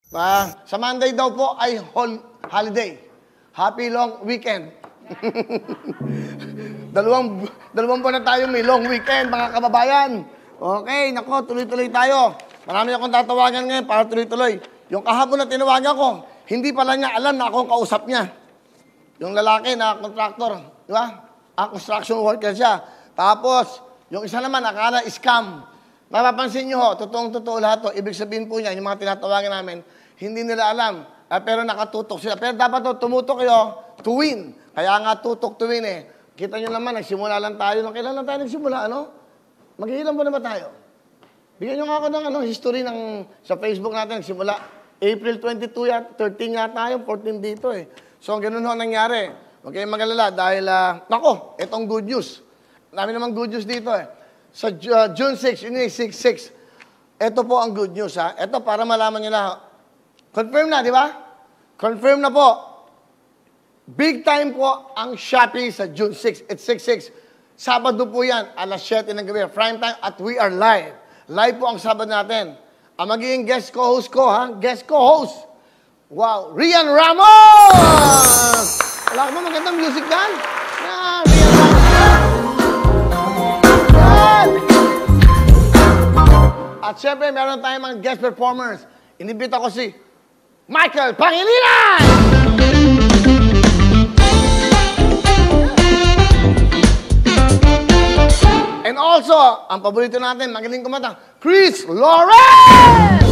Sa Monday daw po ay holiday. Happy long weekend. dalawang buwan na tayo may long weekend, mga kababayan. Okay, nako, tuloy-tuloy tayo. Marami akong tatawagan ngayon para tuloy-tuloy. Yung kahapon na tinawagan ko, hindi pala niya alam na akong kausap niya. Yung lalaki na contractor, di ba? Construction worker siya. Tapos, yung isa naman, akala scam. Mapapansin nyo ho, totoong-totoo lahat to. Ibig sabihin po niya, yung mga tinatawagan namin, hindi nila alam. Pero nakatutok sila. Pero dapat to, tumutok kayo to win. Kaya nga tutok to win eh. Kita nyo naman, nagsimula lang tayo. Kailan lang tayo nagsimula, ano? Maghihilang po na ba tayo? Bigyan nyo nga ako ng history sa Facebook natin. Nagsimula, April 22 yan, 13 nga tayo, 14 dito eh. So, ganun ho nangyari. Huwag kayong mag-alala dahil, nako, itong good news. Dami naman good news dito eh. Sa June 6, yun yung 6-6. Ito po ang good news ha. Ito para malaman nyo na. Confirm na, di ba? Confirm na po. Big time po ang Shopee sa June 6. It's 6-6. Sabado po yan, alas 7 ng gabi. Prime time at we are live. Live po ang Sabado natin. Ang magiging guest co-host ko, ha? Guest co-host. Wow, Rian Ramos! Wala ka ba magandang music dan? Yan, Rian Ramos! Yan! At syempre, meron tayong mga guest performers. Inibita ko si Michael Pangilinan! And also, ang paborito natin, magaling kumanta, Chris Lawrence!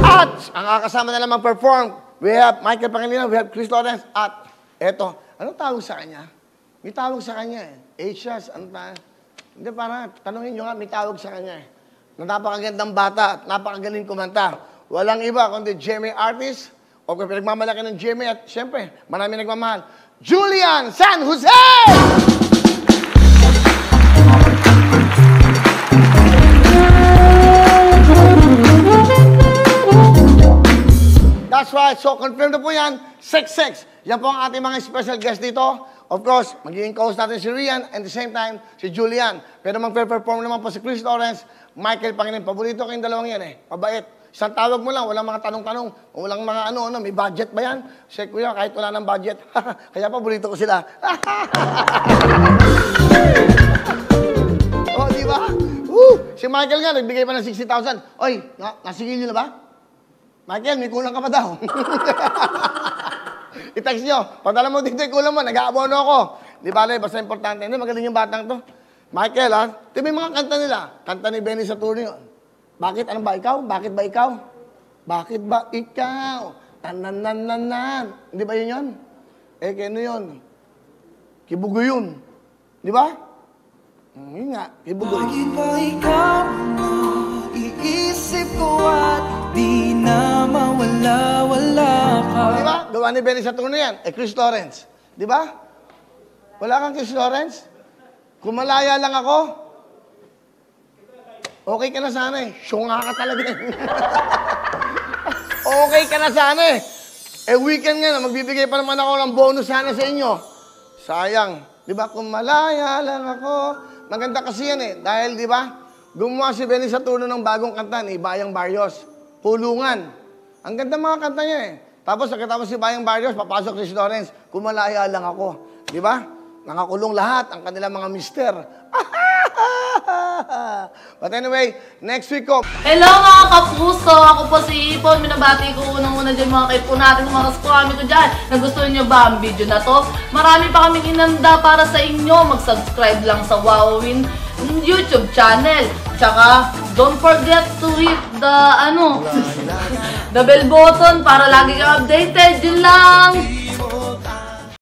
At ang kakasama na lang mag-perform, we have Michael Pangilinan, we have Chris Lawrence, at eto, anong tawag sa kanya? May tawag sa kanya eh. Asias, ano ta? Hindi, para tanungin nyo nga, may tawag sa kanya eh. Na napakagandang bata at napakagaling kumanta. Walang iba kundi GMA artist, o kung pinagmamalaki ng GMA, at syempre, marami nagmamahal. Julian San Jose! That's right. So, confirm na po yan. 6-6. Yan po ang ating mga special guest dito. Of course, magiging co-host natin si Rian and at the same time, si Julian. Pero mag-perform naman po si Chris Lawrence, Michael Pangilinan. Paborito kayong dalawang yan eh. Mabait. Isang tawag mo lang, walang mga tanong-tanong, walang mga may budget ba yan? Say, kuya, kahit wala ng budget. Kaya paborito ko sila. Oh, di ba? Si Michael nga, nagbigay pa ng 60,000. Oy, nasigil nyo na ba? Michael, may kulang ka pa daw. I-text nyo. Padala mo dito yung kulang mo, nag-aabono ako. Di ba, basta importante. Hindi, magaling yung batang to. Michael, ha? Di ba yung mga kanta nila? Kanta ni Benny Saturno yun. Bakit? Ano ba ikaw? Bakit ba ikaw? Bakit ba ikaw? Tananananan. Hindi ba yun yun? Eh, kano yun? Kibugo yun. Di ba? Yun nga, kibugo. Bakit ba ikaw na iisip ko at di na mawala-wala ka? Di ba? Gawa ni Benny Saturno yan. Eh, Chris Lawrence. Di ba? Wala kang Chris Lawrence? Kung malaya lang ako, okay ka na sana eh. Syunga ka talaga eh. Okay ka na sana eh. Eh, weekend nga na, magbibigay pa naman ako ng bonus sana sa inyo. Sayang. Di ba? Kung malaya lang ako. Maganda kasi yan eh. Dahil, di ba, gumawa si Benny Saturno ng bagong kanta ni Bayang Barrios. Kulungan. Ang ganda mga kanta niya eh. Tapos, nakitapos si Bayang Barrios, papasok si Lawrence. Kung malaya lang ako. Di ba? Nakakulong lahat ang kanilang mga mister. But anyway, next week ko. Hello mga kapuso! Ako po si Ipon. Minabati ko unang-una dyan mga kaipo natin, mga kaskwami ko dyan. Nagustuhan nyo ba ang video na to? Marami pa kaming inanda para sa inyo. Mag-subscribe lang sa Wowin YouTube channel. Tsaka, don't forget to hit the, the bell button para lagi kang updated. Yun lang!